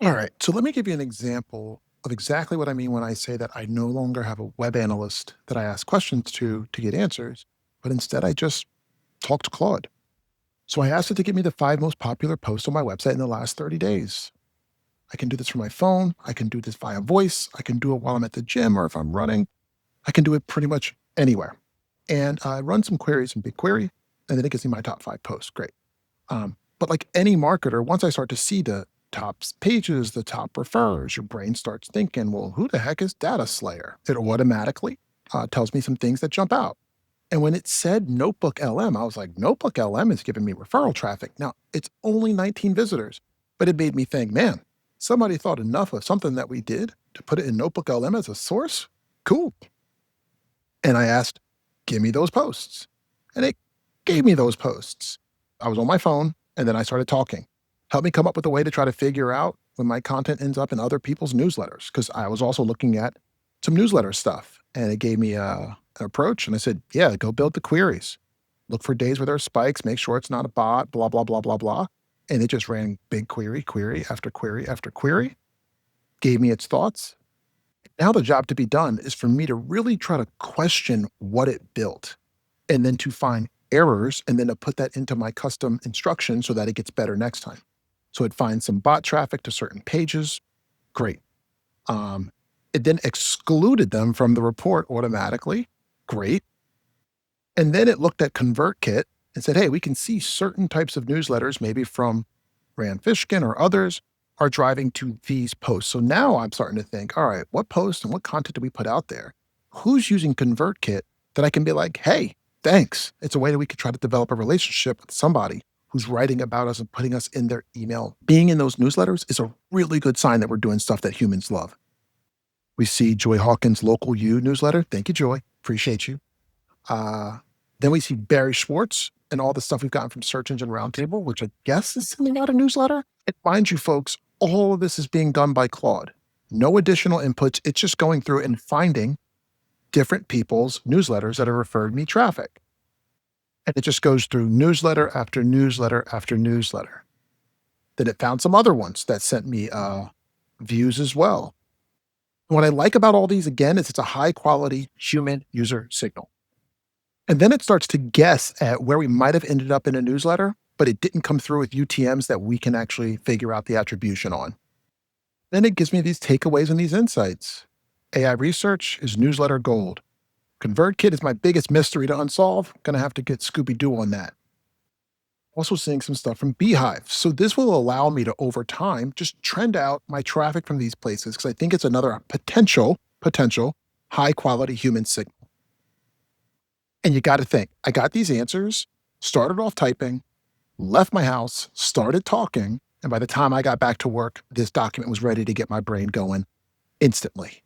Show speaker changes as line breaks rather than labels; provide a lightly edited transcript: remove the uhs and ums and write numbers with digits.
All right. So let me give you an example of exactly what I mean when I say that I no longer have a web analyst that I ask questions to get answers, but instead I just talk to Claude. So I asked it to give me the 5 most popular posts on my website in the last 30 days. I can do this from my phone. I can do this via voice. I can do it while I'm at the gym or if I'm running. I can do it pretty much anywhere. And I run some queries in BigQuery, and then it gives me my top 5 posts. Great. But like any marketer, once I start to see the top pages, the top refers, your brain starts thinking, well, who the heck is Data Slayer? It automatically tells me some things that jump out. And when it said Notebook LM, I was like, Notebook LM is giving me referral traffic. Now, it's only 19 visitors, but it made me think, man, somebody thought enough of something that we did to put it in Notebook LM as a source. Cool. And I asked, give me those posts. And it gave me those posts. I was on my phone and then I started talking. Help me come up with a way to try to figure out when my content ends up in other people's newsletters. Cause I was also looking at some newsletter stuff and it gave me an approach. And I said, yeah, go build the queries. Look for days where there are spikes, make sure it's not a bot, blah, blah, blah, blah, blah. And it just ran big query, query after query after query, gave me its thoughts. Now the job to be done is for me to really try to question what it built and then to find errors and then to put that into my custom instruction so that it gets better next time. So it finds some bot traffic to certain pages. Great. Um, it then excluded them from the report automatically. Great. And then it looked at ConvertKit and said, hey, we can see certain types of newsletters, maybe from Rand Fishkin or others, are driving to these posts. So now I'm starting to think, all right, what posts and what content do we put out there? Who's using ConvertKit that I can be like, hey, thanks. It's a way that we could try to develop a relationship with somebody who's writing about us and putting us in their email. Being in those newsletters is a really good sign that we're doing stuff that humans love. We see Joy Hawkins' Local You newsletter. Thank you, Joy. Appreciate you. Uh, then we see Barry Schwartz and all the stuff we've gotten from Search Engine Roundtable, which I guess is sending out a newsletter. And mind you, folks, all of this is being done by Claude. No additional inputs. It's just going through and finding different people's newsletters that have referred me traffic. And it just goes through newsletter after newsletter after newsletter. Then it found some other ones that sent me views as well. What I like about all these, again, is it's a high quality human user signal. And then it starts to guess at where we might have ended up in a newsletter, but it didn't come through with UTMs that we can actually figure out the attribution on. Then it gives me these takeaways and these insights. AI research is newsletter gold. ConvertKit is my biggest mystery to unsolve. Gonna have to get Scooby-Doo on that. Also seeing some stuff from Beehive. So this will allow me to, over time, just trend out my traffic from these places because I think it's another potential high quality human signal. And you got to think, I got these answers, started off typing, left my house, started talking, and by the time I got back to work, this document was ready to get my brain going instantly.